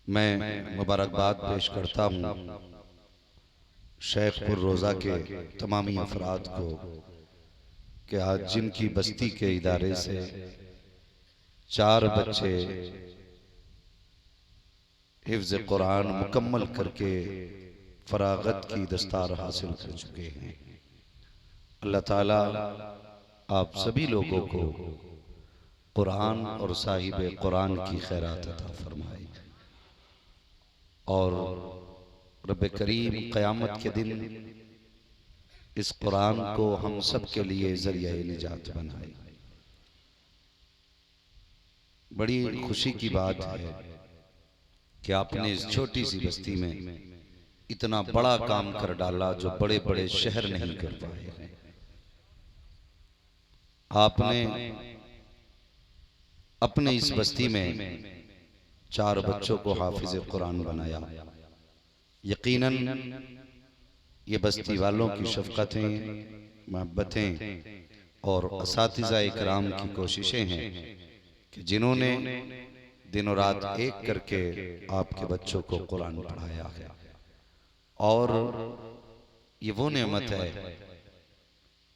मैं मुबारकबाद पेश करता हूँ शेखपुर रोज़ा के तमामी अफराद को कि आज जिनकी बस्ती के इदारे से 4 बच्चे हिफ्ज़ कुरान मुकम्मल करके फरागत की दस्तार हासिल कर चुके हैं। अल्लाह ताला आप सभी लोगों को कुरान और साहिब कुरान की खैरात अता फरमाए और रब करीम क़यामत के दिन इस कुरान को हम सब के लिए ज़रिया निजात बनाए। बड़ी खुशी की बात है कि आपने इस छोटी सी बस्ती में इतना बड़ा काम कर डाला जो बड़े बड़े शहर नहीं कर पाए हैं। आपने अपने इस बस्ती में 4 बच्चों को हाफिज कुरान बनाया। यकीनन ये बस्ती वालों की शफ़क़तें, मोहब्बतें और असातिज़ा इकराम की कोशिशें हैं कि जिन्होंने दिनों रात एक करके आपके बच्चों को कुरान पढ़ाया है। और ये वो नेमत है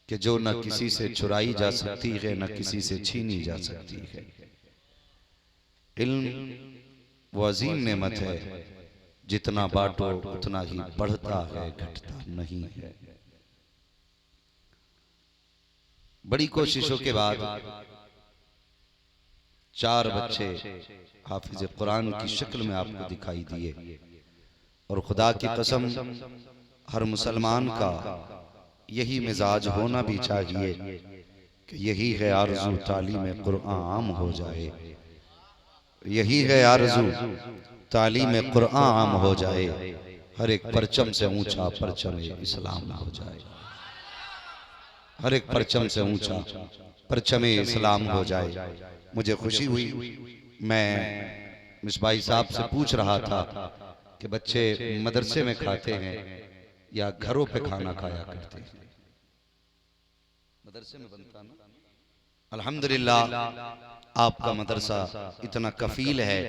कि जो न किसी से चुराई जा सकती है, न किसी से छीनी जा सकती है। इल्म वो अजीम नेमत है, जितना बांटो उतना ही बढ़ता है, घटता नहीं है। बड़ी कोशिशों के बाद 4 बच्चे हाफिज कुरान की शक्ल में आपको दिखाई दिए और खुदा की कसम हर मुसलमान का यही मिजाज होना भी चाहिए कि यही है आरज़ू तालीम कुरान आम हो जाए, यही है आरज़ू तालीम कुरान आम हो जाए, हर एक परचम से ऊंचा परचम इस्लाम हो जाए, हर एक परचम से ऊंचा परचम इस्लाम हो जाए। मुझे खुशी हुई, मैं मिसबाई साहब से पूछ रहा था कि बच्चे मदरसे में खाते हैं या घरों पे खाना खाया करते हैं? मदरसे में बनता ना। अल्हम्दुलिल्लाह आपका मदरसा इतना कफील है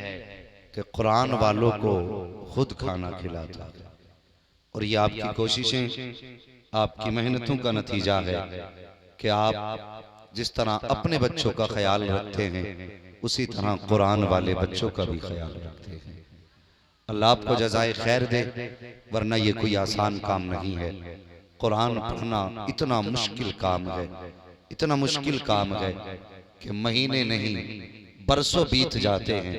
कि कुरान वालों को खुद खाना खिलाता है। और ये आपकी कोशिशें, आपकी मेहनतों का नतीजा है कि आप जिस तरह अपने बच्चों का ख्याल रखते हैं उसी तरह कुरान वाले बच्चों का भी ख्याल रखते हैं। अल्लाह आपको जज़ाए खैर दे, वरना ये कोई आसान काम नहीं है। कुरान पढ़ना इतना मुश्किल काम है, इतना मुश्किल काम है कि महीने नहीं बरसों बीत जाते हैं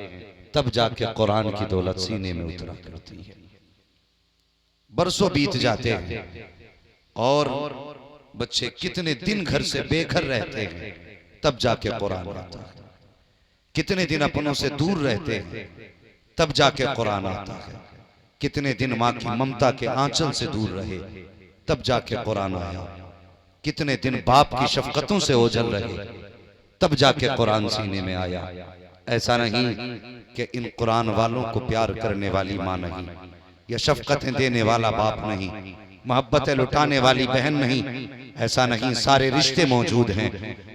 तब जाके कुरान की दौलत सीने में उतरा करती है। बरसों बीत जाते हैं और बच्चे कितने दिन घर से बेघर रहते हैं तब जाके कुरान आता है। कितने दिन अपनों से दूर रहते हैं तब जाके कुरान आता है। कितने दिन माँ की ममता के आंचल से दूर रहे तब जाके कुरान आया। कितने दिन बाप की शफकतों से ओझल रहे तब जाके कुरान सीने में आया। ऐसा नहीं कि इन कुरान वालों को प्यार करने वाली माँ नहीं, या शफकतें देने वाला बाप नहीं, मोहब्बतें लुटाने वाली बहन नहीं, ऐसा नहीं। सारे रिश्ते मौजूद हैं,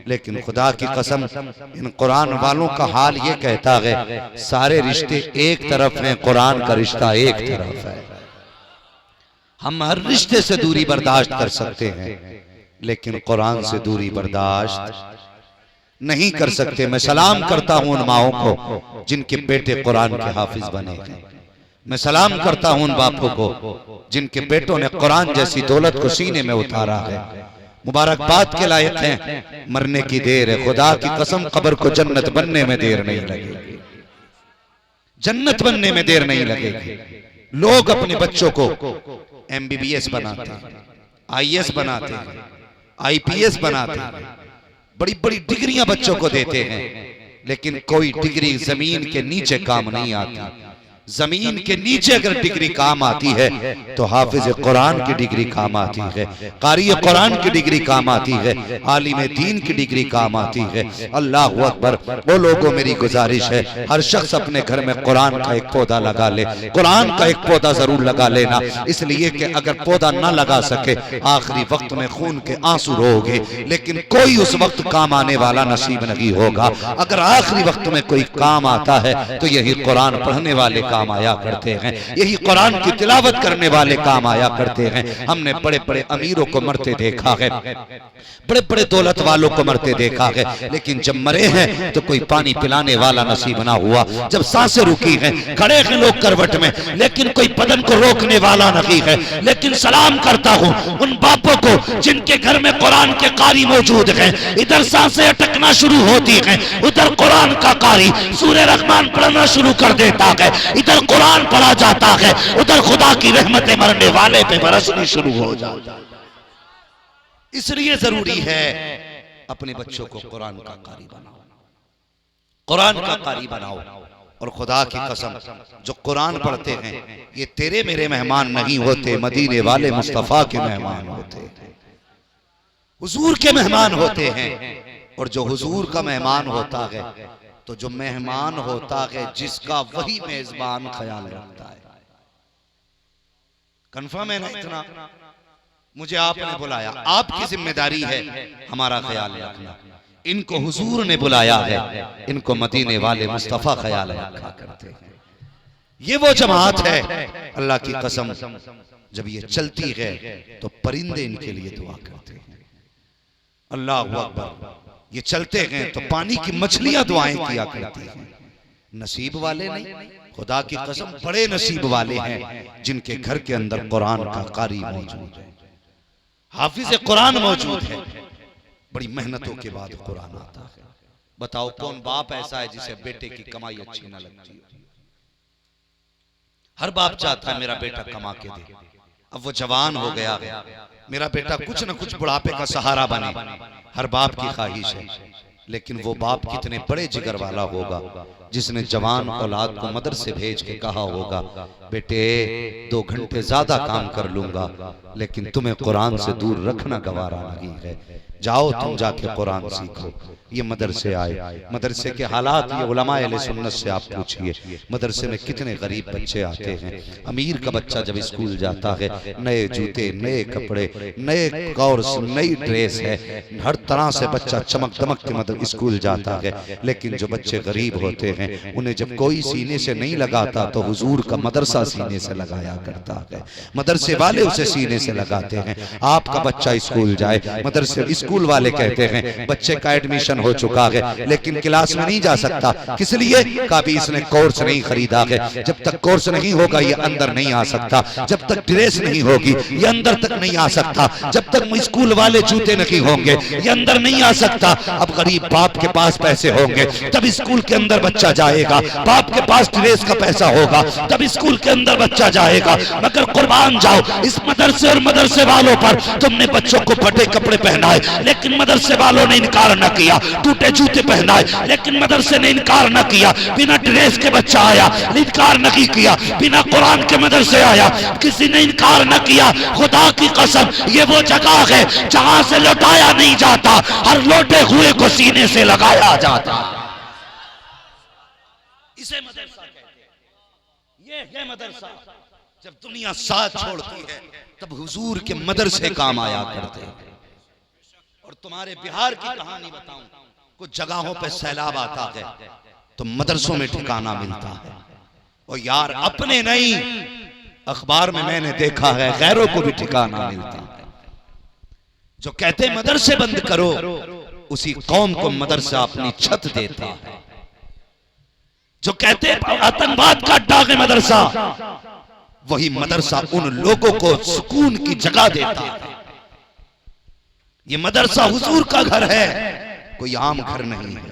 लेकिन खुदा की कसम इन कुरान वालों का हाल ये कहता है सारे रिश्ते एक तरफ हैं, कुरान का रिश्ता एक तरफ है। हम हर रिश्ते से दूरी बर्दाश्त कर सकते हैं, लेकिन कुरान से दूरी बर्दाश्त नहीं कर सकते। मैं सलाम करता हूं उन माओं को जिनके बेटे कुरान के हाफिज बने हैं। मैं सलाम करता हूं उन बापों को जिनके बेटों ने कुरान जैसी दौलत को सीने में उतारा है। मुबारकबाद के लायक हैं। मरने की देर है, खुदा की कसम कब्र को जन्नत बनने में देर नहीं लगेगी, जन्नत बनने में देर नहीं लगेगी। लोग अपने बच्चों को MBBS बनाते हैं, IAS बनाते हैं, IPS बनाते हैं, बड़ी बड़ी डिग्रियां बच्चों को देते हैं, लेकिन कोई डिग्री जमीन के नीचे काम नहीं आती। जमीन के नीचे अगर डिग्री काम आती है तो हाफिज कुरान की डिग्री काम आती है, कारी कुरान की डिग्री काम आती है, आलिम दीन की डिग्री काम आती है। अल्लाह अकबर। वो लोगों, मेरी गुजारिश है हर शख्स अपने घर में कुरान का एक पौधा लगा ले। कुरान का एक पौधा जरूर लगा लेना, इसलिए कि अगर पौधा ना लगा सके आखिरी वक्त में खून के आंसू रोगे, लेकिन कोई उस वक्त काम आने वाला नसीब नहीं होगा। अगर आखिरी वक्त में कोई काम आता है तो यही कुरान पढ़ने वाले काम काम आया करते हैं, यही कुरान की तिलावत करने वाले काम आया करते हैं। हमने बड़े बड़े अमीरों को मरते देखा है, बड़े बड़े दौलत वालों को मरते देखा है, लेकिन जब मरे हैं तो कोई पानी पिलाने वाला नसीब ना हुआ। जब सांसें रुकी हैं, खड़े हैं लोग करवट में, लेकिन कोई बदन को रोकने वाला नहीं है। लेकिन सलाम करता हूं उन बापों को जिनके घर में कुरान के कारी मौजूद हैं। इधर सांसें अटकना शुरू होती हैं, उधर कुरान का कारी सूरह रहमान पढ़ना शुरू कर देता है। इधर कुरान पढ़ा जाता है, उधर खुदा की रहमतें मरने वाले पे बरसनी शुरू हो जाती है। इसलिए जरूरी है अपने बच्चों को कुरान का कारी बनाओ, कुरान का कारी बनाओ। और खुदा की कसम, जो कुरान पढ़ते हैं ये तेरे मेरे मेहमान नहीं होते, मदीने वाले मुस्तफा के मेहमान होते हैं, हुजूर के मेहमान होते हैं। और जो हुजूर का मेहमान होता है, तो जो मेहमान होता है जिसका वही मेजबान ख्याल रखता है। कंफर्म है ना? इतना मुझे आपने बुलाया, आपकी जिम्मेदारी है हमारा ख्याल रखना। इनको हुजूर ने बुलाया है, इनको मदीने वाले मुस्तफा ख्याल रखा करते हैं। ये वो जमात है, अल्लाह की कसम, जब ये चलती है तो परिंदे इनके लिए दुआ करते हैं। अल्लाह अकबर। ये चलते हैं तो पानी की मछलियां दुआएं किया करती हैं। नसीब वाले नहीं, खुदा की कसम बड़े नसीब वाले हैं जिनके घर के अंदर कुरान का कारी मौजूद है, हाफिज कुरान मौजूद है। बड़ी मेहनतों के बाद कुरान आता है। बताओ कौन बाप ऐसा है जिसे बेटे की कमाई अच्छी ना लगती है? हर बाप चाहता है मेरा बेटा कमा के दे। अब वो जवान हो गया है, मेरा बेटा कुछ ना कुछ बुढ़ापे का सहारा बने, हर बाप की ख्वाहिश है। लेकिन वो बाप कितने बड़े जिगर वाला होगा जिसने जवान औलाद को मदरसे भेज के कहा होगा, बेटे 2 घंटे ज्यादा काम कर लूंगा लेकिन तुम्हें कुरान से दूर रखना गवारा नहीं है, जाओ तुम जाके कुरान सीखो। ये मदरसे आए, मदरसे के हालात ये उलमाए अहले सुन्नत से आप पूछिए, मदरसे में कितने गरीब बच्चे आते हैं। अमीर का बच्चा जब स्कूल जाता है, नए जूते, नए कपड़े, नए कोर्स, नई ड्रेस है, हर तरह से बच्चा चमक दमक के स्कूल जाता है। लेकिन जो बच्चे गरीब होते हैं उन्हें जब कोई सीने से नहीं लगाता तो हुजूर का मदरसा सीने से लगाया करता है, मदरसे वाले उसे सीने से लगाते हैं। आपका बच्चा स्कूल जाए, मदरसे स्कूल वाले कहते हैं बच्चे का एडमिशन हो चुका है लेकिन क्लास में नहीं जा सकता, किस लिए? कभी इसने कोर्स नहीं खरीदा है, जब तक कोर्स नहीं होगा ये अंदर नहीं आ सकता, जब तक ड्रेस नहीं होगी ये अंदर तक नहीं आ सकता, जब तक स्कूल वाले जूते नहीं होंगे ये अंदर नहीं आ सकता। अब गरीब बाप के पास पैसे होंगे तब स्कूल के अंदर बच्चा जाएगा, बाप के पास ड्रेस का पैसा होगा तब स्कूल के अंदर बच्चा जाएगा। मगर कुर्बान जाओ इस मदरसे और मदरसे वालों पर, तुमने बच्चों को फटे कपड़े पहनाए लेकिन मदरसे वालों ने इनकार न किया, टूटे जूते पहनाए लेकिन मदरसे ने इनकार न किया, बिना ड्रेस के बच्चा आया इनकार नहीं किया, बिना कुरान के मदरसे आया किसी ने इनकार न किया। खुदा की कसम ये वो जगह है जहां से लौटाया नहीं जाता, हर लौटे हुए को सीने से लगाया जाता। इसे मदरसा कहते हैं। ये मदरसा जब दुनिया साथ छोड़ती है तब हुजूर के मदरसे काम आया करते हैं। और तुम्हारे बिहार की कहानी बताऊं, कुछ जगहों पे सैलाब आता है तो मदरसों में ठिकाना मिलता है। और यार अपने नहीं, अखबार में मैंने देखा है गैरों को भी ठिकाना मिलता है। जो कहते मदरसे बंद करो उसी कौम को मदरसा अपनी छत देता है। जो कहते आतंकवाद का अड्डा है मदरसा, वही मदरसा उन लोगों को सुकून की जगह देता है। ये मदरसा हुजूर का घर है, कोई आम घर नहीं है,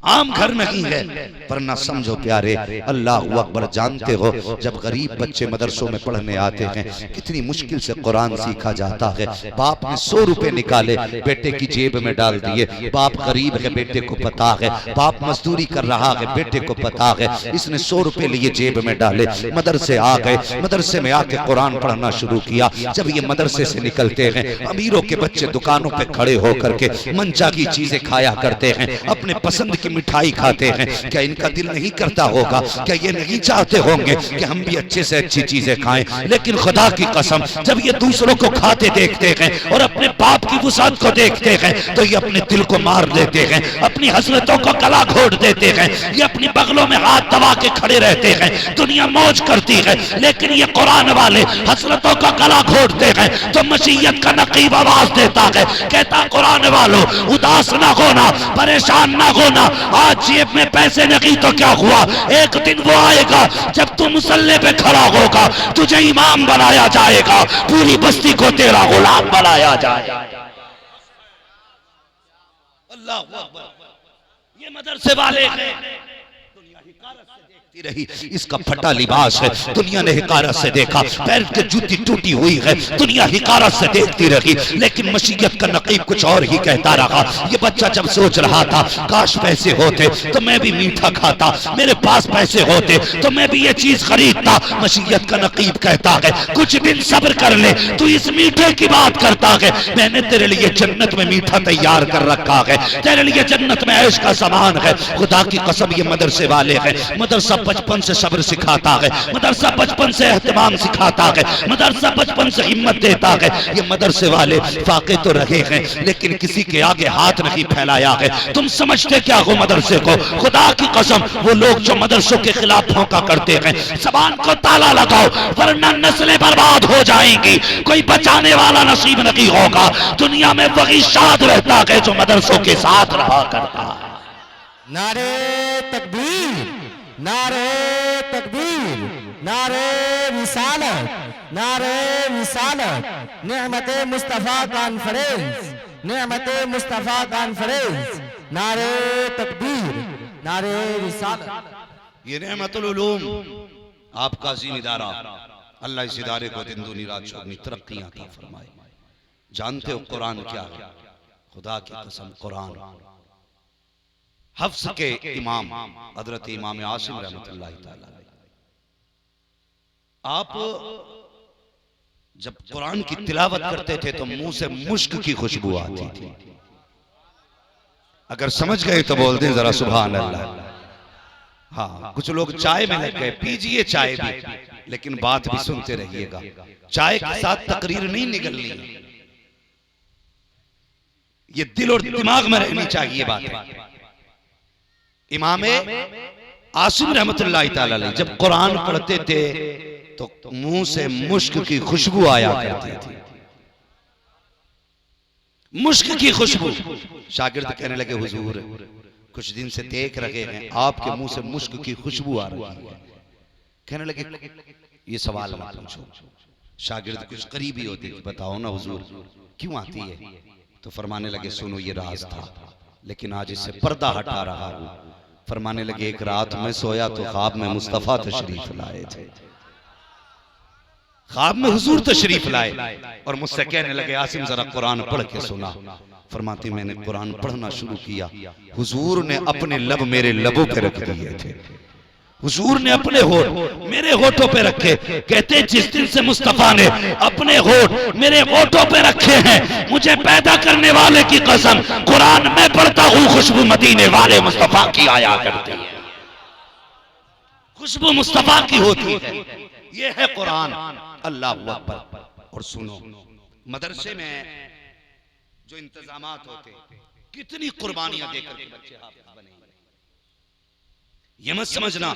आम घर नहीं है। पर ना समझो प्यारे, अल्लाह अकबर, जानते हो जब गरीब बच्चे मदरसों में पढ़ने आते हैं कितनी मुश्किल से कुरान सीखा जाता है। बाप ने 100 रुपए निकाले बेटे की जेब में डाल दिए, बाप गरीब है बेटे को पता है, बाप मजदूरी कर रहा है बेटे को पता है, इसने 100 रुपए लिए जेब में डाले, मदरसे आ गए, मदरसे में आके कुरान पढ़ना शुरू किया। जब ये मदरसे से निकलते हैं, अमीरों के बच्चे दुकानों पे खड़े होकर के मनचाही चीजें खाया करते हैं, अपने पसंद की मिठाई खाते हैं, क्या इनका दिल नहीं करता होगा? क्या ये नहीं चाहते होंगे कि हम भी अच्छे से अच्छी चीजें खाएं? लेकिन खुदा की कसम, जब ये दूसरों को खाते देखते हैं और अपने बाप की वुसात को देखते हैं तो ये अपने दिल को मार देते हैं, अपनी हसरतों को गला घोट देते हैं, ये अपनी बगलों में हाथ दबा के खड़े रहते हैं। दुनिया मौज करती है, लेकिन ये कुरान वाले हसरतों का गला घोटते हैं तो मसीयत का नकीब आवाज देता है, कहता कुरान वालों उदास ना होना, परेशान ना होना। आज जेब में पैसे नहीं तो क्या हुआ, एक दिन वो आएगा जब तू मुसल्ले पे खड़ा होगा, तुझे इमाम बनाया जाएगा, पूरी बस्ती को तेरा गुलाम बनाया जाएगा। अल्लाह अकबर। ये मदरसे वाले हैं, दुनिया हिकारत से देखती रही, इसका फटा लिबास है, दुनिया ने हिकारत से देखा, पैर की जूती टूटी हुई है, दुनिया हिकारत से देखती रही। लेकिन मसीयत का नकीब कुछ और ही कहता रहा। ये बच्चा जब सोच रहा था काश पैसे होते तो मैं भी मीठा खाता, मेरे पास पैसे होते तो मैं भी ये चीज खरीदता। मसीयत का नकीब कहता है कुछ दिन सब्र कर ले, तू इस मीठे की बात करता है, मैंने तेरे लिए जन्नत में मीठा तैयार कर रखा है, तेरे लिए जन्नत में ऐश का सामान है। खुदा की कसम ये मदरसे वाले हैं, मदरसा बचपन से सब्र सिखाता है, मदरसा बचपन से एहतमाम सिखाता है, मदरसा बचपन से हिम्मत देता है। ये मदरसे वाले फाके तो रहे हैं लेकिन किसी के आगे हाथ नहीं फैलाया है। तुम समझते क्या हो मदरसे को? खुदा की कसम वो लोग जो मदरसों के खिलाफ भौंका करते हैं, जबान को ताला लगाओ वरना नस्लें बर्बाद हो जाएंगी, कोई बचाने वाला नसीब नहीं होगा। दुनिया में वही शाद रहता है जो मदरसों के साथ रहा करता है। नारे तकबीर, नारे तकबीर, नारे रिसालत, नारे रिसालत, नेमते मुस्तफा कॉन्फ्रेंस, नेमते मुस्तफा कॉन्फ्रेंस, नारे तकबीर, नारे रिसालत। ये नेमतुल उलूम आपका अजीम इदारा, अल्लाह इस इदारे को दिन दूनी रात चौगनी तरक्की अता फरमाए। जानते हो कुरान क्या है? खुदा की कसम कुरान हफ्स के इमाम हजरत इमाम आसिम रहमतुल्लाह तआला, आप जब कुरान की तिलावत करते थे तो मुंह से मुश्क की खुशबू आती थी। अगर समझ गए तो बोल दें जरा सुभान अल्लाह। हाँ, कुछ लोग चाय में लग गए, पीजिए चाय भी, लेकिन बात भी सुनते रहिएगा। चाय के साथ तकरीर नहीं निकलनी, ये दिल और दिमाग में रहनी चाहिए बात। इमाम आसिम रहमतुल्लाह तआला अलैह जब कुरान पढ़ते थे तो मुंह से मुश्क की खुशबू आया करती थी, मुश्क की खुशबू। शागिर्द कहने लगे हुजूर कुछ दिन से देख रहे हैं आपके मुंह से मुश्क की खुशबू आ रही है। कहने लगे ये सवाल मत पूछो। शागिर्द कुछ करीबी होते, बताओ ना हुजूर क्यों आती है? तो फरमाने लगे सुनो ये राज था, लेकिन आज इससे पर्दा हटा रहा हूं। फरमाने लगे एक रात में सोया तो ख्वाब में मुस्तफा तशरीफ लाए थे, ख्वाब में हुजूर तशरीफ लाए और मुझसे कहने लगे आसिम जरा कुरान पढ़ के सुना। फरमाती मैंने कुरान पढ़ना शुरू किया, हुजूर ने अपने लब मेरे लबों पे रख दिए थे, हुजूर ने अपने होठ मेरे होठों पे रखे। कहते जिस दिन से मुस्तफा ने अपने होठ मेरे होठों पे रखे हैं, मुझे पैदा करने वाले की कसम कुरान मैं पढ़ता हूं, खुशबू मदीने वाले मुस्तफा की आया करती है, खुशबू मुस्तफा की होती है। ये है कुरान। अल्लाह अकबर। और सुनो मदरसे में जो इंतजामात होते, कितनी कुर्बानियां देकर के बच्चे हाफिज बने। ये मत समझना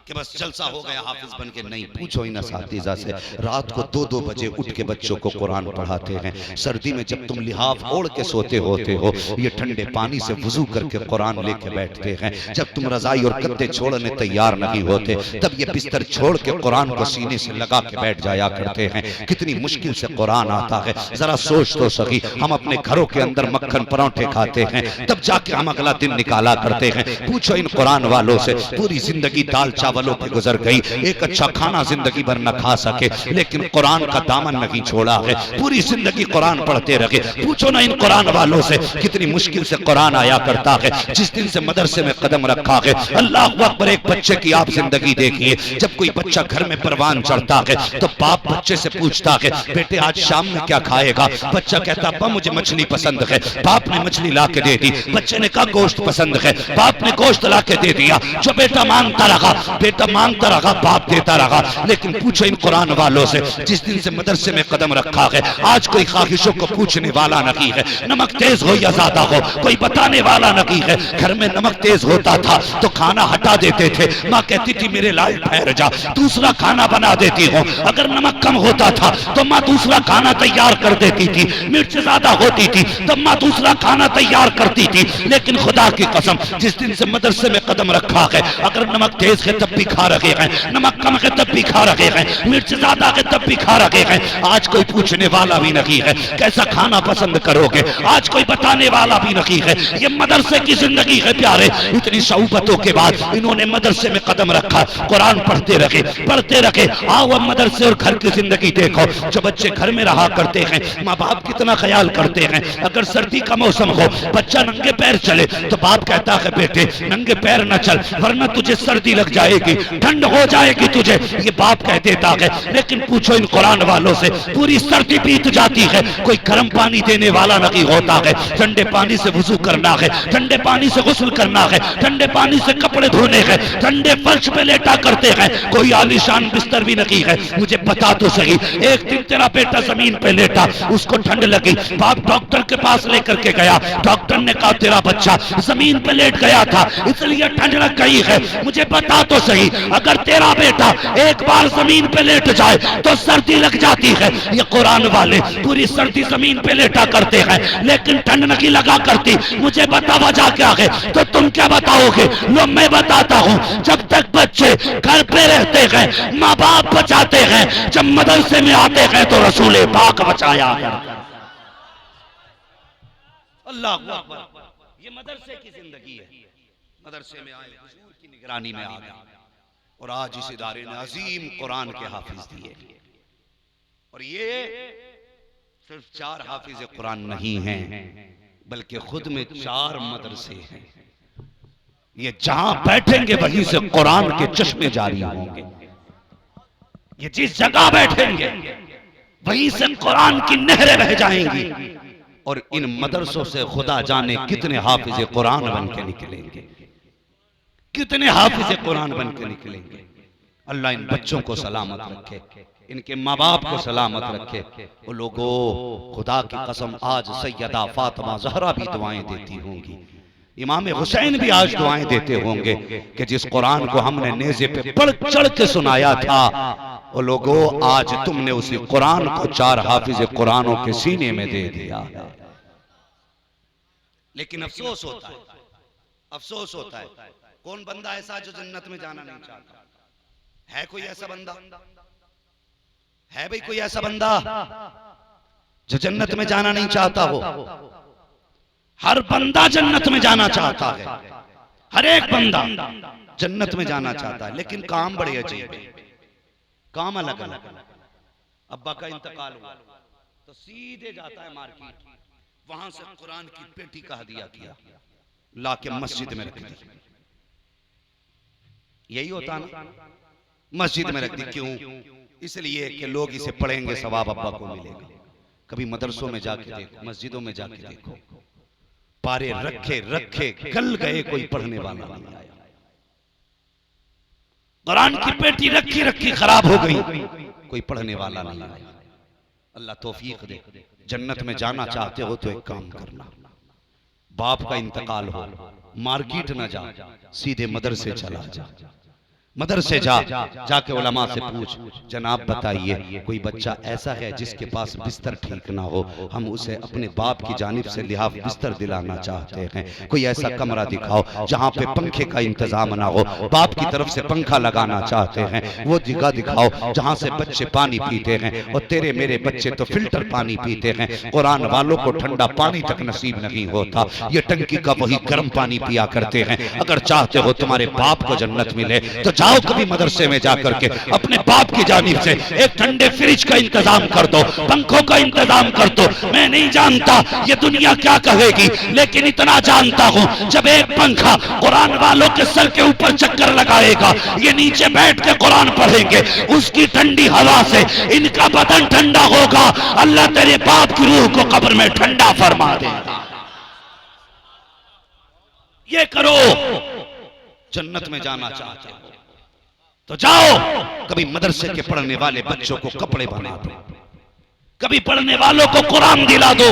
कि बस जलसा हो गया हाफिज बन के, नहीं। पूछो इन असातिज़ा से, रात को 2-2 बजे उठ के बच्चों को कुरान पढ़ाते हैं। सर्दी में जब तुम लिहाफ ओढ़ के सोते होते हो, ये ठंडे पानी से वुजू करके कुरान लेके बैठते हैं। जब तुम रजाई और गद्दे छोड़ने तैयार नहीं होते, तब ये बिस्तर छोड़ के कुरान को सीने से लगा के बैठ जाया करते हैं। कितनी मुश्किल से कुरान आता है, जरा सोच तो सही। हम अपने घरों के अंदर मक्खन परांठे खाते हैं, तब जाके हम अगला दिन निकाला करते हैं। पूछो इन कुरान वालों से, पूरी जिंदगी दाल चावल वालों की गुजर गई, एक अच्छा खाना जिंदगी भर न खा सके, लेकिन कुरान का दामन नहीं छोड़ा है, पूरी जिंदगी कुरान पढ़ते रहे। पूछो ना इन कुरान वालों से कितनी मुश्किल से कुरान आया करता है। जिस दिन से मदरसे में कदम रखा है, अल्लाह अकबर, एक बच्चे की आप जिंदगी देखिए। जब कोई बच्चा घर में परवान चढ़ता है तो बाप बच्चे से पूछता है, बेटे आज शाम में क्या खाएगा? बच्चा कहता, अब्बा मुझे मछली पसंद है। बाप ने मछली ला के दे दी। बच्चे ने कहा गोश्त पसंद है, बाप ने गोश्त ला के दे दिया। जो बेटा मांगता रहा, बेटा मांगता रहा, बाप देता रहा। लेकिन पूछो इन कुरान वालों से, जिस दिन से मदरसे में कदम रखा है, आज कोई ख्वाहिशों को पूछने वाला नहीं है। नमक तेज हो या ज्यादा हो, कोई बताने वाला नहीं है। घर में नमक तेज होता था तो खाना हटा देते थे। माँ कहती थी मेरे लाल ठहर जा, दूसरा खाना बना देती हूँ। अगर नमक कम होता था तो माँ दूसरा खाना तैयार कर देती थी। मिर्च ज्यादा होती थी तो माँ दूसरा खाना तैयार करती थी। लेकिन खुदा की कसम, जिस दिन से मदरसे में कदम रखा है, अगर नमक तेज है तब भी खा रहे हैं, नमक कम है तब भी खा रहे हैं, मिर्च ज्यादा है तब भी खा रहे हैं। आज कोई पूछने वाला भी नहीं है कैसा खाना पसंद करोगे, आज कोई बताने वाला भी नहीं है। ये मदरसे की जिंदगी है प्यारे। इतनी सऊबतों के बाद इन्होंने मदरसे में कदम रखा, कुरान पढ़ते रहे, पढ़ते रहे। आओ अब मदरसे और घर की जिंदगी देखो। जो बच्चे घर में रहा करते हैं, माँ बाप कितना ख्याल करते हैं। अगर सर्दी का मौसम हो, बच्चा नंगे पैर चले तो बाप कहता है बेटे नंगे पैर न चल वरना तुझे सर्दी लग जाएगी, ठंड हो जाएगी तुझे, ये बाप कह देता है। लेकिन पूछो इन कुरान वालों से, पूरी सर्दी बीत जाती है, कोई गर्म पानी देने वाला नहीं होता है। ठंडे पानी से वुजू करना है, ठंडे पानी से गुस्ल करना है, ठंडे पानी से कपड़े धोने हैं, ठंडे फर्श पे लेटा करते हैं। कोई आलीशान बिस्तर भी नहीं है। मुझे बता तो सही, एक दिन तेरा बेटा जमीन पे लेटा, उसको ठंड लगी, बाप डॉक्टर के पास लेकर के गया। डॉक्टर ने कहा तेरा बच्चा जमीन पे लेट गया था इसलिए ठंड लग गई है। मुझे बता तो सही, अगर तेरा बेटा एक बार जमीन पे लेट जाए तो सर्दी लग जाती है। ये कुरान वाले पूरी सर्दी जमीन पे लेटा करते हैं लेकिन ठंड नहीं लगा करती। मुझे बता वजह क्या है, तो तुम क्या बताओगे? लो मैं बताता हूँ। जब तक बच्चे घर पे रहते हैं माँ बाप बचाते हैं, जब मदरसे में आते हैं तो रसूल पाक बचाया है। अल्लाह अकबर, ये मदरसे की जिंदगी है। मदरसे में आए, हुजूर की निगरानी में आ गए और आज इस इदारे ने अजीम कुरान के हाफिज दिए। और ये सिर्फ 4 हाफिज कुरान नहीं हैं, बल्कि खुद में 4 मदरसे हैं। ये जहां बैठेंगे वहीं से कुरान के चश्मे जारी होंगे। ये जिस जगह बैठेंगे वहीं से कुरान की नहरें बह जाएंगी। और इन मदरसों से खुदा जाने कितने हाफिज कुरान बन के निकलेंगे, कितने हाफिज कुरान बन के निकलेंगे। अल्लाह इन बच्चों को सलामत रखे, इनके माँ बाप को सलामत रखे। वो लोगों, खुदा की कसम आज सैयदा फातिमा ज़हरा भी दुआएं देती होंगी, इमाम हुसैन भी आज दुआएं देते होंगे कि जिस कुरान को हमने नेज़े पे बढ़ चढ़ के सुनाया था, वो लोगों आज तुमने उसी कुरान को 4 हाफिज कुरानों के सीने में दे दिया है। लेकिन अफसोस होता है, अफसोस होता है, कौन बंदा ऐसा जो जन्नत में जाना नहीं चाहता? है कोई ऐसा बंदा? है भाई कोई ऐसा बंदा जो जन्नत में जाना नहीं चाहता हो? हर बंदा जन्नत में जाना चाहता है, हर एक बंदा जन्नत में जाना चाहता है। लेकिन काम बड़े अजीब है, काम अलग अलग। अब्बा का इंतकाल हुआ तो सीधे जाता है मार्केट, वहां से कुरान की पेटी का हदिया किया, लाके मस्जिद में रख दी। यही होता ना, मस्जिद में रख दी। क्यों? इसलिए कि लोग इसे पढ़ेंगे, सवाब अब्बा को मिलेगा। कभी मदरसों में जाके देखो, मस्जिदों में जाके देखो, पारे रखे रखे गल गए, कोई पढ़ने वाला नहीं आया। कुरान की पेटी रखी रखी खराब हो गई, कोई पढ़ने वाला नहीं आया। अल्लाह तौफीक दे। जन्नत में जाना चाहते हो तो एक काम करना, बाप का इंतकाल हो, मार्केट ना जा, सीधे मदरसे चला जा। मदरसे जाके उलमा से पूछ, जनाब बताइए कोई बच्चा ऐसा है जिसके पास बिस्तर ठीक ना हो, हम उसे अपने बाप की जानिब से लिहाफ बिस्तर दिलाना चाहते हैं। कोई ऐसा कमरा दिखाओ जहाँ पे पंखे का इंतजाम ना हो, बाप की तरफ से पंखा लगाना चाहते हैं। वो जगह दिखाओ जहाँ से बच्चे पानी पीते हैं, और तेरे मेरे बच्चे तो फिल्टर पानी पीते हैं। कुरान वालों को ठंडा पानी तक नसीब नहीं होता, ये टंकी का वही गर्म पानी पिया करते हैं। अगर चाहते हो तुम्हारे बाप को जन्नत मिले तो जाओ कभी मदरसे में जाकर के अपने बाप की जानिब से एक ठंडे फ्रिज का इंतजाम कर दो, पंखों का इंतजाम कर दो। मैं नहीं जानता ये दुनिया क्या कहेगी, लेकिन इतना जानता हूं जब एक पंखा कुरान वालों के सर के ऊपर चक्कर लगाएगा, ये नीचे बैठ के कुरान पढ़ेंगे, उसकी ठंडी हवा से इनका बदन ठंडा होगा। अल्लाह तेरे बाप की रूह को कब्र में ठंडा फरमा देगा। ये करो। जन्नत में जाना चाहते हो तो जाओ, कभी मदरसे के पढ़ने वाले बच्चों को कपड़े बना दो, कभी पढ़ने वालों को कुरान दिला दो,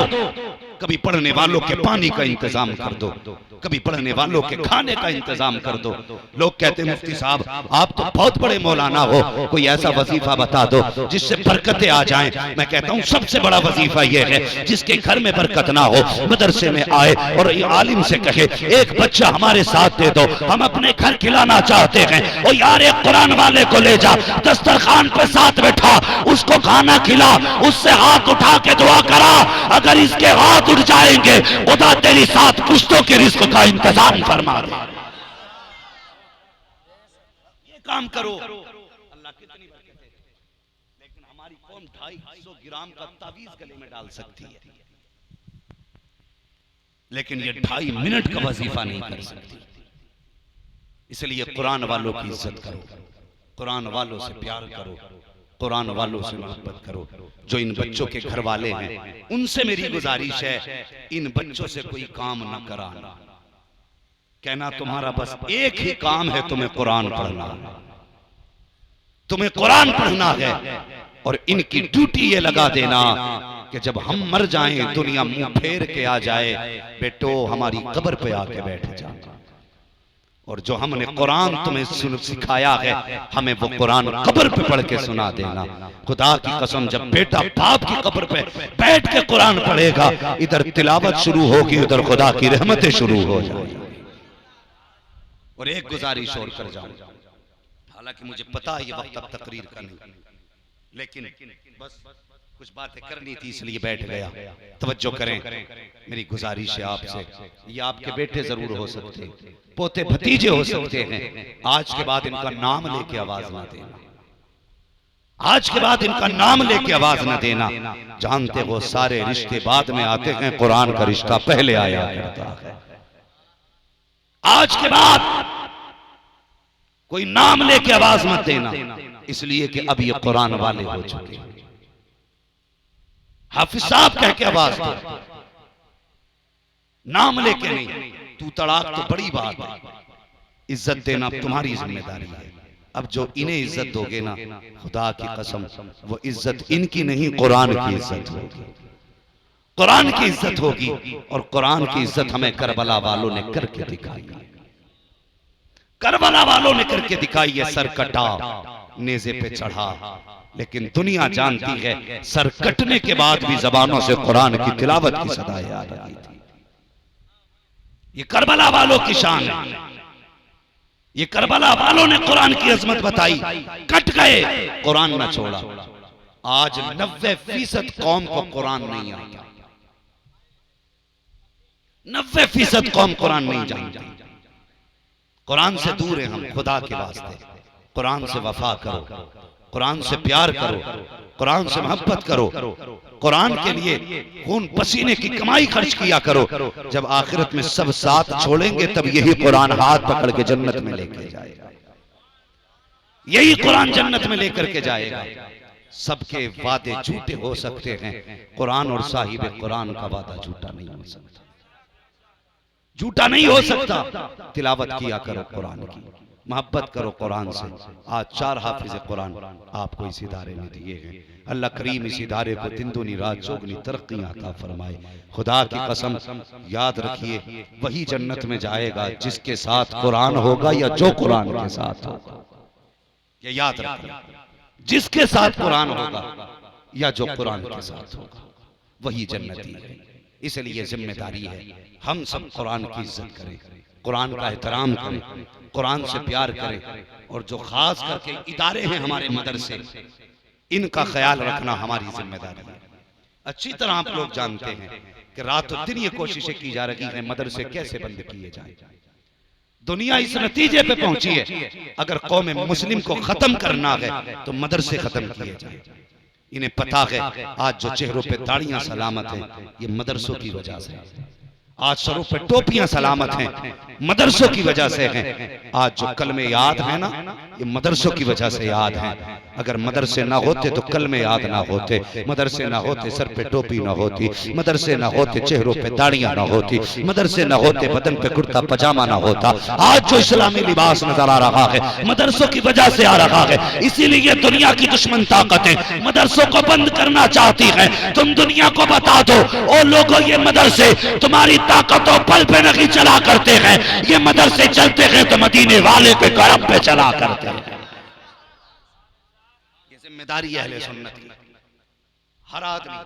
कभी पढ़ने वालों के पानी का इंतजाम कर दो, कभी पढ़ने वालों के खाने का इंतजाम कर दो। लोग कहते हैं मुफ्ती साहब आप तो बहुत बड़े मौलाना हो, कोई ऐसा वजीफा बता दो जिससे बरकतें आ जाएं। मैं कहता हूं सबसे बड़ा वजीफा यह है जिसके घर में बरकत ना हो, मदरसे में आए और आलिम से कहे एक बच्चा हमारे साथ दे दो, हम अपने घर खिलाना चाहते हैं। और यार एक कुरान वाले को ले जा, दस्तरखान पे साथ बैठा, उसको खाना खिला, उससे हाथ उठा के दुआ करा, अगर इसके हाथ उठ जाएंगे खुदा तेरी 7 पुश्तों के रिस्क का इंतजाम फरमा दे। ये काम करो, अल्लाह कितनी बरकत है। लेकिन हमारी कौम 250 ग्राम का तावीज गले में डाल सकती है, लेकिन ये 2.5 मिनट का वजीफा नहीं कर सकती। इसलिए कुरान वालों की इज्जत करो, कुरान वालों से प्यार करो, कुरान वालों से मोहब्बत करो। जो इन बच्चों के घर वाले हैं उनसे मेरी गुजारिश है, इन बच्चों से कोई काम न कराना। कहना तुम्हारा बस एक ही काम है, तुम्हें कुरान पढ़ना, तुम्हें कुरान पढ़ना है। और इनकी ड्यूटी ये लगा देना कि जब हम मर जाएं, दुनिया मुंह फेर के आ जाए, बेटो हमारी कब्र पे आके बैठ जा, और जो हमने कुरान तुम्हें सिखाया है हमें वो कुरान कब्र पे पढ़ के सुना देना। खुदा की कसम जब बेटा बाप की कब्र पे बैठ के कुरान पढ़ेगा, इधर तिलावत शुरू होगी, उधर खुदा की रहमतें शुरू हो जाएगी। और एक गुजारिश और कर जाऊं, हालांकि मुझे पता है ये वक्त अब तकरीर का नहीं, लेकिन बस कुछ बातें करनी थी इसलिए बैठ गया। तवज्जो करें, मेरी गुजारिश है आपसे, ये आपके बेटे जरूर हो सकते, पोते भतीजे हो सकते हैं, आज के बाद इनका नाम लेके आवाज ना देना, आज के बाद इनका नाम लेके आवाज ना देना। जानते हो सारे रिश्ते बाद में आते हैं, कुरान का रिश्ता पहले आया करता है। आज के बाद कोई नाम लेके आवाज मत देना, इसलिए कि अब ये कुरान वाले हो चुके हैं। हाफिज साहब कह के आवाज दो, नाम लेके नहीं। तू तड़ाक तो बड़ी बात है, इज्जत देना तुम्हारी जिम्मेदारी है। अब जो इन्हें इज्जत दोगे ना, खुदा की कसम वो इज्जत इनकी नहीं कुरान की इज्जत होगी, कुरान की इज्जत होगी। और कुरान की इज्जत हमें करबला वालों ने करके दिखाई, करबला वालों ने करके दिखाई है। सर कटा, नेज़े पे चढ़ा, लेकिन दुनिया जानती है सर कटने के बाद भी जबानों से कुरान की तिलावत की सदाएं आ रही थी। ये करबला वालों की शान है, ये करबला वालों ने कुरान की अजमत बताई, कट गए, कुरान ना छोड़ा। आज 90% कौम को कुरान नहीं आता, 90% कौम कुरान नहीं जानती। कुरान से दूर है हम, खुदा के वास्ते कुरान से वफा करो, कुरान से प्यार करो, कुरान से मोहब्बत करो, कुरान के लिए खून पसीने की कमाई खर्च किया करो। जब आखिरत में सब साथ छोड़ेंगे तब यही कुरान हाथ पकड़ के जन्नत में लेकर जाएगा, यही कुरान जन्नत में लेकर के जाएगा। सबके वादे झूठे हो सकते हैं, कुरान और साहिब कुरान का वादा झूठा नहीं हो सकता, झूठा नहीं हो सकता। तिलावत किया करो कुरान की, मोहब्बत करो कुरान से। आज 4 हाफिज कुरान आपको इस इदारे में दिए हैं। अल्लाह करीम इस इदारे को दिन दुनी रात चौगनी तरक्की अता फरमाए। खुदा की कसम याद रखिए, वही जन्नत में जाएगा जिसके साथ कुरान होगा या जो कुरान के साथ होगा। ये याद रखिए, जिसके साथ कुरान होगा या जो कुरान के साथ होगा वही जन्नती है। इसलिए जिम्मेदारी है हम सब कुरान की इज्जत करें, कुरान का एहतराम करें, कुरान से प्यार करें। और जो खास करके इदारे हैं हमारे मदरसे, इनका ख्याल रखना हमारी जिम्मेदारी है। अच्छी तरह आप लोग जानते हैं कि रातों दिन ये कोशिशें की जा रही हैं मदरसे कैसे बंद किए जाए। दुनिया इस नतीजे पे पहुंची है अगर कौम मुस्लिम को खत्म करना है तो मदरसे खत्म किए जाए। इन्हें पता है आज जो चेहरों पे दाढ़ियां सलामत हैं ये मदरसों की वजह से, आज सरों पे टोपियां सलामत हैं मदरसों की वजह से हैं, आज जो कलमे याद है ना ये मदरसों की वजह से याद है। अगर मदरसे ना होते तो कलमे याद ना होते, मदरसे ना होते सर पे टोपी ना होती, मदरसे ना होते चेहरों पे दाढ़ियां ना होती, मदरसे ना होते बदन पे कुर्ता पजामा ना होता। आज जो इस्लामी लिबास नजर आ रहा है मदरसों की वजह से आ रहा है। इसीलिए दुनिया की दुश्मन ताकतें मदरसों को बंद करना चाहती हैं। तुम दुनिया को बता दो ओ लोगों ये मदरसे तुम्हारी ताकतों पल पे नहीं चला करते हैं, ये मदरसे चलते हैं तो मदीने वाले के करम पे चला करते हैं। ये जिम्मेदारी है अहले सुन्नत की। हर आदमी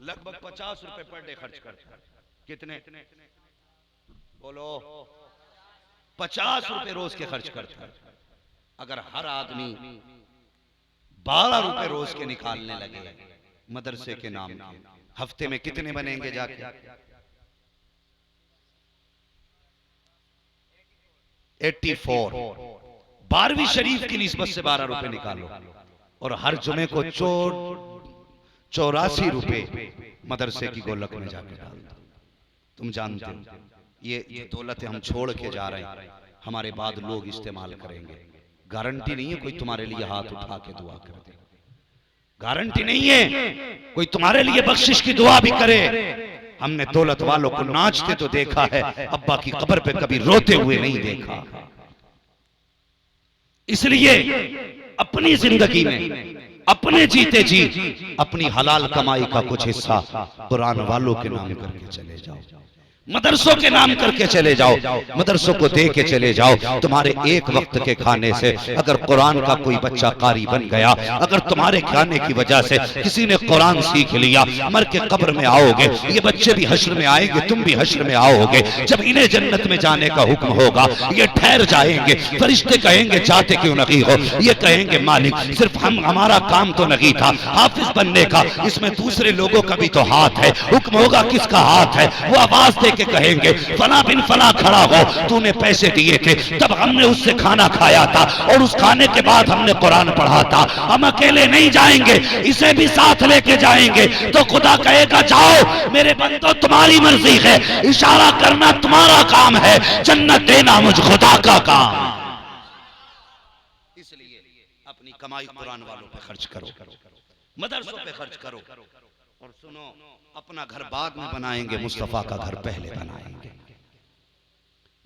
लगभग 50 रुपए पर डे खर्च करता है। कितने बोलो? 50 रुपए रोज के खर्च करता है। अगर हर आदमी 12 रुपए रोज के निकालने लगे मदरसे के नाम के, हफ्ते में कितने बनेंगे जाके? 84। 12वीं शरीफ की निस्बत से 12 रुपए निकालो और हर जुमे को 84 रुपए मदरसे की गोलक में जाकर डाल दो। तुम जानते हो ये दौलत हम छोड़ के जा रहे हैं, हमारे बाद लोग इस्तेमाल करेंगे। गारंटी नहीं है कोई तुम्हारे लिए हाथ उठा के दुआ कर दे, गारंटी नहीं है कोई तुम्हारे लिए बख्शिश की दुआ भी करे। हमने दौलत वालों को नाचते तो देखा है, अब्बा की कब्र पे कभी रोते हुए नहीं देखा। इसलिए अपनी जिंदगी में अपने जीते जी अपनी हलाल कमाई का कुछ हिस्सा कुरान वालों के नाम करके चले जाओ, मदरसों के नाम करके चले जाओ, मदरसों को दे के चले जाओ। तुम्हारे एक वक्त के खाने से अगर कुरान का कोई बच्चा कारी बन गया, अगर तुम्हारे खाने की वजह से किसी ने कुरान सीख लिया, मर के कब्र में आओगे, ये बच्चे भी हश्र में आएंगे, तुम भी हश्र में आओगे। जब इन्हें जन्नत में जाने का हुक्म होगा ये ठहर जाएंगे, फरिश्ते कहेंगे जाते क्यों नहीं हो? ये कहेंगे मालिक सिर्फ हमारा काम तो नहीं था हाफिज बनने का, इसमें दूसरे लोगों का भी तो हाथ है। हुक्म होगा किसका हाथ है? वो आवाज के कहेंगे फला बिन फला खड़ा हो, तूने पैसे दिए थे तब हमने उससे खाना खाया था और उस खाने के बाद हमने कुरान पढ़ा था। हम अकेले नहीं जाएंगे, इसे भी साथ लेके जाएंगे। तो खुदा कहेगा जाओ मेरे बंदो तुम्हारी मर्जी है, इशारा करना तुम्हारा काम है, जन्नत देना मुझ खुदा का काम। इसलिए अपनी कमाई कुरान वालों पे खर्च करो, मदरसों पे खर्च करो। और सुनो, अपना घर बाद में बनाएंगे, मुस्तफा का घर पहले बनाएंगे,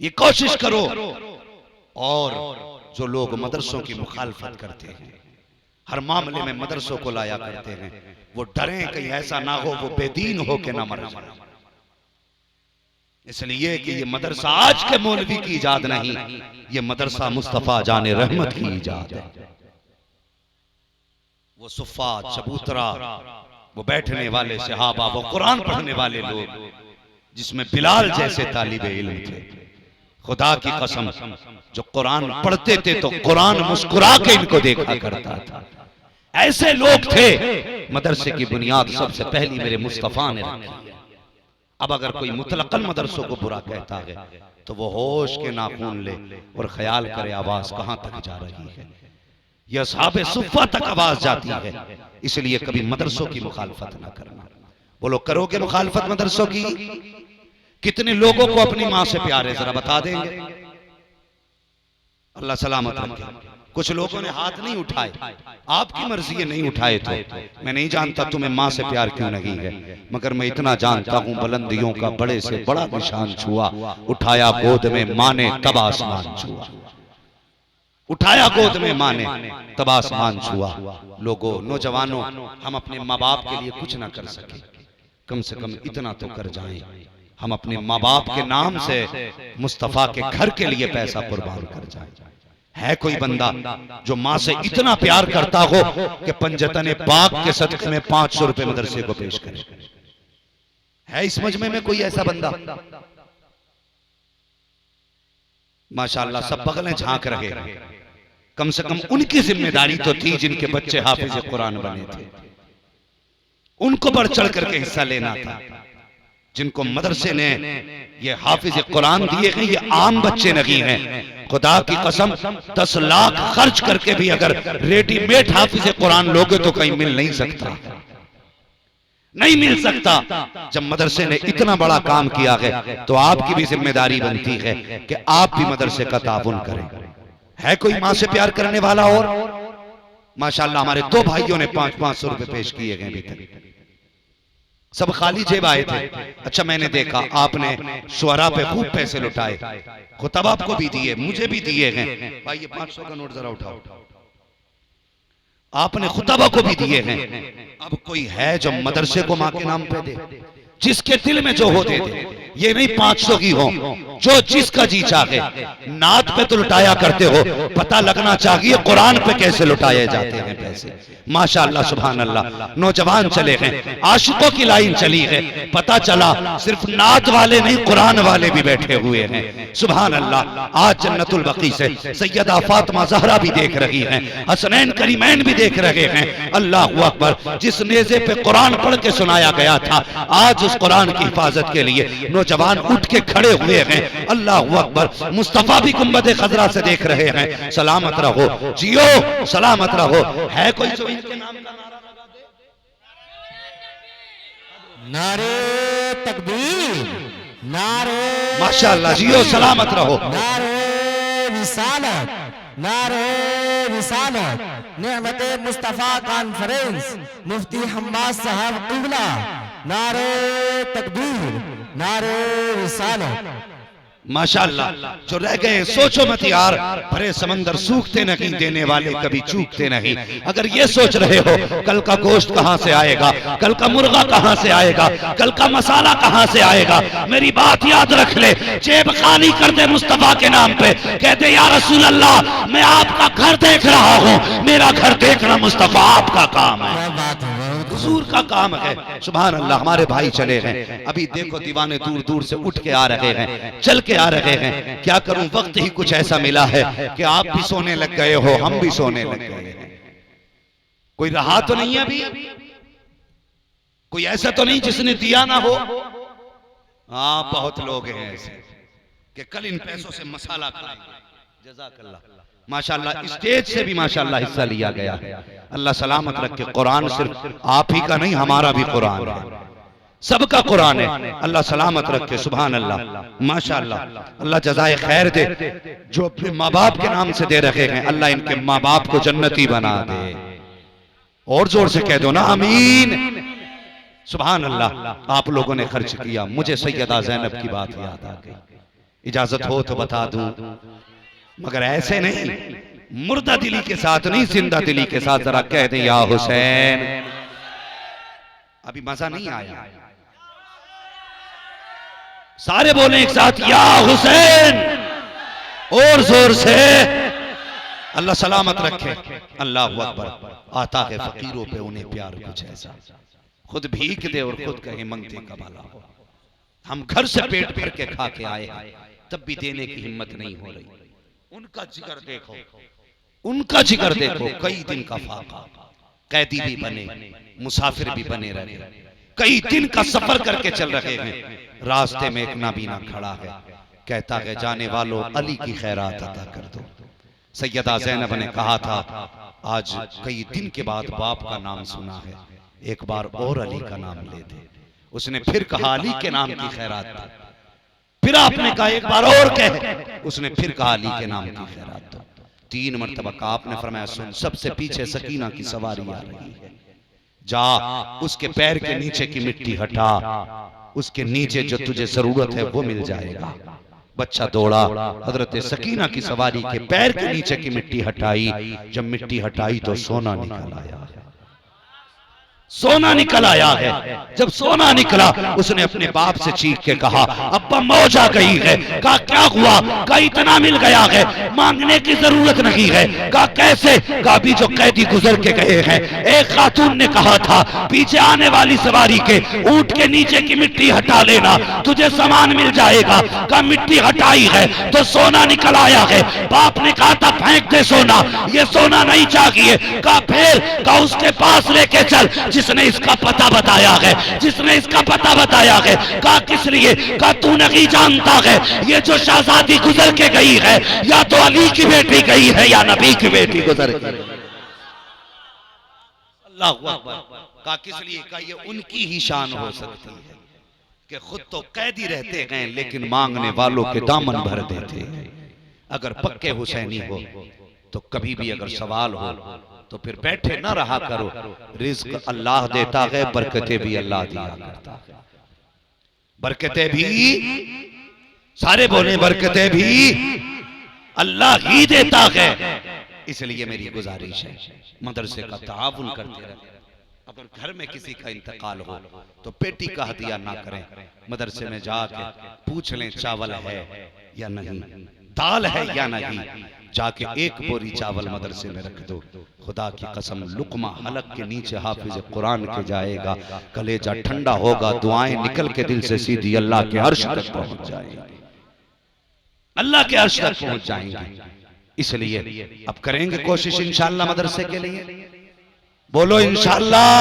ये कोशिश करो। और जो लोग मदरसों की मुखालफत करते हैं, हर मामले में मदरसों को लाया करते हैं, वो डरें कहीं ऐसा ना हो वो बेदीन हो के ना मर जाए। इसलिए कि ये मदरसा आज के मौलवी की इजाद नहीं, ये मदरसा मुस्तफा जाने रहमत की इजाद है। वो सुफ़ा चबूतरा, वो बैठने वाले सहाबा, वो कुरान पढ़ने वाले लोग, जिसमें बिलाल जैसे तालिबे इल्म थे, खुदा की कसम जो कुरान पढ़ते थे तो कुरान मुस्कुरा के इनको देखा करता था। ऐसे लोग थे। मदरसे की बुनियाद सबसे पहली मेरे मुस्तफा ने रखी। अब अगर कोई मुतलकन मदरसों को बुरा कहता है तो वो होश के नाखून ले और ख्याल करे आवाज कहां तक जा रही है। यह असहाबे सुफ़्फ़ा तक आवाज जाती है। इसलिए कभी मदरसों की मुखालफत ना करना। बोलो करोगे मुखालफत मदरसों की? कितने लोगों को अपनी मां से प्यार है जरा बता देंगे? अल्लाह सलामत रखे। कुछ लोगों ने हाथ नहीं उठाए, आपकी मर्जी है नहीं उठाए तो मैं नहीं जानता तुम्हें मां से प्यार क्यों नहीं है, मगर मैं इतना जानता हूं बुलंदियों का बड़े से बड़ा निशान छुआ, उठाया गोद में मां ने तब आसमान छुआ। उठाया गोद में मां ने तब आसमान छुआ। लोगों, नौजवानों, हम अपने माँ बाप के लिए कुछ ना कर सके, कम से कम इतना तो कर जाएं, हम अपने माँ बाप के नाम से मुस्तफा के घर के लिए पैसा कुर्बान कर जाएं। है कोई बंदा जो माँ से इतना प्यार करता हो कि पंजतने बाग के सदक़े में 500 रुपए मदरसे को पेश करे? है इस मजमे में कोई ऐसा बंदा? माशाअल्लाह सब बगलें झांक रहे हैं। कम से कम उनकी जिम्मेदारी तो थी जिनके बच्चे हाफिज कुरान बने थे, उनको बढ़ चढ़ करके हिस्सा लेना था। जिनको मदरसे ने ये हाफिज कुरान दिए हैं, ये आम बच्चे नहीं हैं। खुदा की कसम 10 लाख खर्च करके भी अगर रेडीमेड हाफिज कुरान लोगे तो कहीं मिल नहीं सकता, नहीं मिल सकता। जब मदरसे ने इतना बड़ा काम किया है तो आपकी भी जिम्मेदारी बनती है कि आप भी मदरसे का ताउन करें। है कोई मां से प्यार करने वाला? और माशाल्लाह हमारे 2 भाइयों ने 500 रुपए पेश किए गए अभी तक, सब खाली जेब आए थे। अच्छा मैंने देखा आपने शुअरा पे खूब पैसे लुटाए, खुतबा आपको भी दिए, मुझे भी दिए हैं। भाई ये 500 का नोट जरा उठाओ, आपने खुतबा को भी दिए हैं। अब कोई है जो मदरसे को मां के नाम पे दे? जिसके दिल में जो हो दे दे, ये नहीं 500 की हो, जो जिसका जी चाहे। नात पे तो लुटाया करते हो, पता लगना चाहिए कुरान पे कैसे लुटाए जाते हैं पैसे। माशाअल्लाह सुभान अल्लाह, नौजवान चले हैं, आशिकों की लाइन चली है, पता चला सिर्फ नात वाले नहीं कुरान वाले भी बैठे हुए हैं। सुभान अल्लाह, आज जन्नतुल बकी से सैयदा फातिमा ज़हरा भी देख रही हैं, हसनैन करीमैन भी देख रहे हैं। अल्लाह अकबर, जिस नेज़े पे कुरान पढ़ के सुनाया गया था, आज उस कुरान की हिफाजत के लिए नौजवान उठ के खड़े हुए हैं। अल्लाह अकबर, मुस्तफा भी गुंबद खजरा से देख रहे हैं। सलामत रहो, जियो सलामत रहो। है कोई जो इनके नाम का नारा लगा दे? नारे तकबीर, नारे माशाअल्लाह, जियो सलामत रहो। नारे रिसालत, नारे रिसालत, नेमते मुस्तफा कॉन्फ्रेंस, मुफ्ती हम्माद साहब क़िबला। नारे तकबीर, नारे रिसालत। माशाअल्लाह, जो रह गए सोचो मत यार, भरे समंदर सूखते नहीं, देने वाले कभी चूकते नहीं। अगर ये सोच रहे हो कल का गोश्त कहां से आएगा, कल का मुर्गा कहां से आएगा, कल का मसाला कहां से आएगा, मेरी बात याद रख ले, जेब खाली कर दे मुस्तफा के नाम पे, कहते या रसूल अल्लाह मैं आपका घर देख रहा हूं, मेरा घर देखना मुस्तफा आपका काम है, हुजूर का काम है। सुभान अल्लाह, हमारे भाई चले हैं, अभी देखो दीवाने दूर दूर से उठ के आ रहे हैं, चल के आ रहे हैं। क्या करूं, वक्त ही कुछ ऐसा मिला है कि आप भी सोने लग गए हो, हम भी सोने लग गए हैं। कोई रहा तो नहीं है अभी, कोई ऐसा तो नहीं जिसने दिया ना हो। हाँ, बहुत लोग हैं ऐसे कि कल इन पैसों से मसाला खाएंगे। जज़ाकल्लाह। माशाअल्लाह, स्टेज से भी माशाअल्लाह हिस्सा लिया गया है। अल्लाह सलामत रखे। कुरान सिर्फ आप ही का नहीं, हमारा भी कुरान है, सबका कुरान है। अल्लाह सलामत रखे। सुभान अल्लाह, माशाअल्लाह, अल्लाह जज़ाए खैर दे। जो अपने माँ बाप के नाम से दे रखे हैं, अल्लाह इनके माँ बाप को जन्नती बना दे। और जोर से कह दो ना आमीन। सुभान अल्लाह, आप लोगों ने खर्च किया, मुझे सैयदा ज़ैनब की बात याद आ गई। इजाजत हो तो बता दूं, मगर ऐसे नहीं, मुर्दा दिली के साथ नहीं, जिंदा दिली के साथ जरा कह दे या हुसैन। अभी मजा नहीं आया, सारे बोले एक साथ या हुसैन, और जोर से। अल्लाह सलामत रखे। अल्लाह अकबर। आता है फकीरों पे उन्हें प्यार कुछ ऐसा, खुद भीख दे और खुद कहे मंगते का भला हो। हम घर से पेट भर के खा के आए, तब भी देने की हिम्मत नहीं हो रही। उनका जिगर देखो, उनका जिगर देखो। कई दिन का फाका, कैदी भी बने, मुसाफिर भी बने रहे, कई दिन का सफर करके चल रहे हैं। रास्ते में एक नाबीना खड़ा है, कहता है जाने वालों अली की खैरात अता कर दो। सैयदा ज़ैनब ने कहा था आज कई दिन के बाद बाप का नाम सुना है, एक बार और अली का नाम ले दे। उसने फिर कहा अली के नाम की खैरात दो। फिर आपने कहा एक बार और कह, उसने फिर कहा अली के नाम की खैरात दो। 3 मरतबा कहा। आपने फरमाया सुन, सबसे पीछे सकीना की सवारी आ रही है, जा उसके पैर के नीचे की मिट्टी हटा, उसके नीचे जो तुझे जरूरत है वो मिल जाएगा। बच्चा दौड़ा, हजरत सकीना की सवारी के पैर के नीचे की मिट्टी हटाई। जब मिट्टी हटाई तो सोना निकल आया, सोना निकल आया है। जब सोना निकला, उसने अपने बाप से चीख के कहा अब्बा मौज आ गई है। कहा क्या हुआ? कहा इतना मिल गया है, मांगने की जरूरत नहीं है। कहा कैसे? कहा अभी जो कैदी गुजर के गए हैं, एक खातून ने कहा था पीछे आने वाली सवारी के ऊंट के नीचे की मिट्टी हटा लेना, तुझे सामान मिल जाएगा। कहा मिट्टी हटाई है तो सोना निकल आया है। बाप ने कहा था फेंक दे सोना, ये सोना नहीं चाहिए। कहा फिर? कहा उसके पास लेके चल जिसने इसका पता बताया है, जिसने इसका पता बताया है। कहा किस लिए? कहा तू नहीं जानता है ये जो शहजादी गुजर के गई है या तो अली की बेटी गई है या नबी की बेटी गुजर गई। अल्लाह अकबर। कहा किस लिए? कहा ये उनकी ही शान हो सकती है कि खुद तो कैदी रहते हैं लेकिन मांगने वालों के दामन भर देते हैं। अगर पक्के हुसैनी हो तो कभी भी अगर सवाल हो तो फिर बैठे ना रहा करो। रिज्क अल्लाह देता है, बरकतें भी अल्लाह दिया करता है। बरकतें भी, सारे बोले बरकतें भी अल्लाह ही देता है। इसलिए मेरी गुजारिश है मदरसे का ताउन करते रहे। अगर घर में किसी का इंतकाल हो तो पेटी का हदिया ना करें, मदरसे में जाके पूछ लें चावल है या नहीं, दाल है या नहीं। जाके एक बोरी चावल मदरसे में रख दो। खुदा की कसम लुकमा हलक के नीचे हाफिज कुरान के जाएगा, कलेजा ठंडा होगा, दुआएं निकल के दिल से सीधी अल्लाह के अर्श तक पहुंच जाएंगी, अल्लाह के अर्श तक पहुंच जाएंगे। इसलिए अब करेंगे कोशिश इंशाअल्लाह मदरसे के लिए। बोलो इंशाअल्लाह,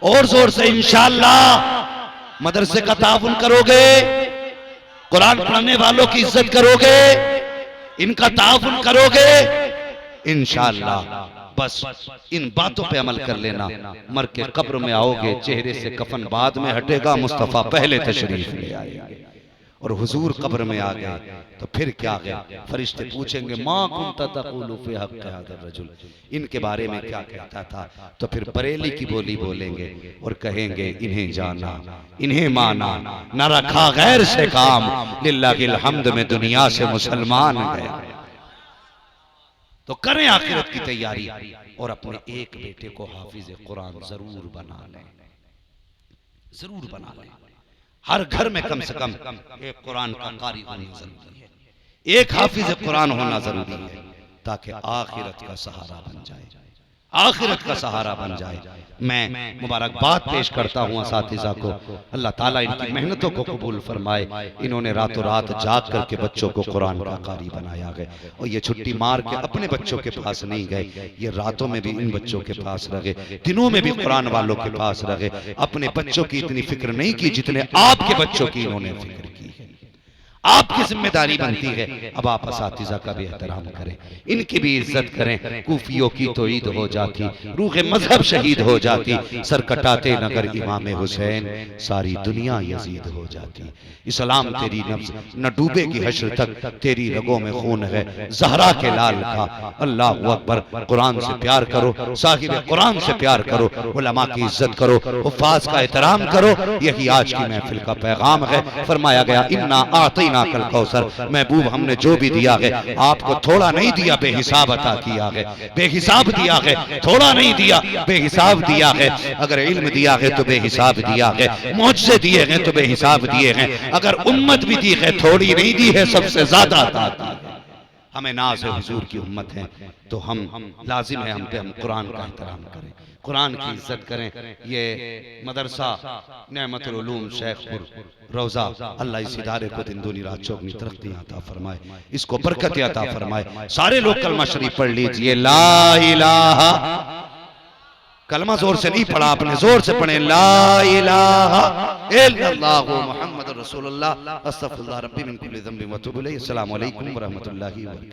और जोर से इंशाअल्लाह। मदरसे का ताउन करोगे, कुरान पढ़ने वालों की इज्जत करोगे, इनका ताउन करोगे इंशाअल्लाह। बस इन बातों पे अमल कर लेना। मर के कब्र में आओगे, चेहरे से कफन बाद में हटेगा, मुस्तफा पहले तशरीफ ले आएंगे। और हुजूर कब्र में आ गए तो फिर क्या गए? फरिश्ते पूछेंगे माँ कुंता तक़ूलु फ़ी हक़्क़ि हाज़ा रजुल, इनके बारे में क्या कहता था? तो फिर बरेली की बोली बोलेंगे और कहेंगे इन्हें जाना, इन्हें माना, न रखा गैर से काम, लिल्लाहिल हम्द में दुनिया से मुसलमान गया। तो करें आखिरत की तैयारी और अपने एक बेटे को हाफिज कुरान जरूर बना लें, जरूर बना लें। हर घर में कम से कम एक कुरान का कारी होना जरूरी है, एक हाफिज कुरान होना जरूरी है, ताकि आखिरत का सहारा बन जाए, आखिरत का सहारा बन जाए। मैं मुबारकबाद पेश करता हूँ असातिज़ा को, अल्लाह ताला इनकी मेहनतों को कबूल फरमाए। इन्होंने रातों रात जाग करके बच्चों को कुरान का कारी बनाया गया, और ये छुट्टी मार के अपने बच्चों के पास नहीं गए, ये रातों में भी इन बच्चों के पास रहे, दिनों में भी कुरान वालों के पास रहे। अपने बच्चों की इतनी फिक्र नहीं की जितने आपके बच्चों की इन्होंने फिक्र की है। आपकी जिम्मेदारी बनती है अब आप असातिज़ा का भी एहतराम करें, इनकी भी इज्जत करें। कूफियों की तो ईद हो जाती, रूह मजहब शहीद हो जाती, सर कटाते नगर इमाम हुसैन, सारी दुनिया यजीद हो जाती। इस्लाम तेरी नब्ज न डूबेगी हश्र तक, तेरी रगों में खून है ज़हरा के लाल का। अल्लाह अकबर। कुरान से प्यार करो, साहिब कुरान से प्यार करो, उलमा की इज्जत करो, हुफ़ाज़ का एहतराम करो। यही आज की महफिल का पैगाम है। फरमाया गया इन्ना आतीना कल कौसर, महबूब हमने जो भी दिया है आपको थोड़ा नहीं दिया, बेहिसाब अता किया है, बेहिसाब दिया है, थोड़ा नहीं दिया, बेहिसाब दिया है। अगर इल्म दिया है तो बेहिसाब दिया है, मुझसे दिए हैं तो बेहिसाब दिए हैं। अगर उम्मत भी दी है, थोड़ी नहीं दी है, सबसे ज्यादा अता की है। हमें नाज़ है हुजूर की उम्मत है, तो हम लाजिम है हम पे हम कुरान का एहतराम करें, कुरान की इज्जत करें। ये मदरसा नेमतुल उलूम शेखपुर रोजा, अल्लाह इस इदारे को दिन दूनी रात चौगनी तरक्की अता फरमाए, इसको बरकत अता फरमाए। सारे लोग कलमा शरीफ पढ़ लीजिए, ला इलाहा, कलमा जोर से नहीं पढ़ा आपने, जोर से पढ़े, ला इलाहा इल्लल्लाहु मुहम्मदुर रसूलुल्लाह, अस्तगफिरुल्लाह रब्बी मिन कुल्ली ज़ंबिन व अतूबु इलैहि। अस्सलामु अलैकुम व रहमतुल्लाहि व बरकातहू।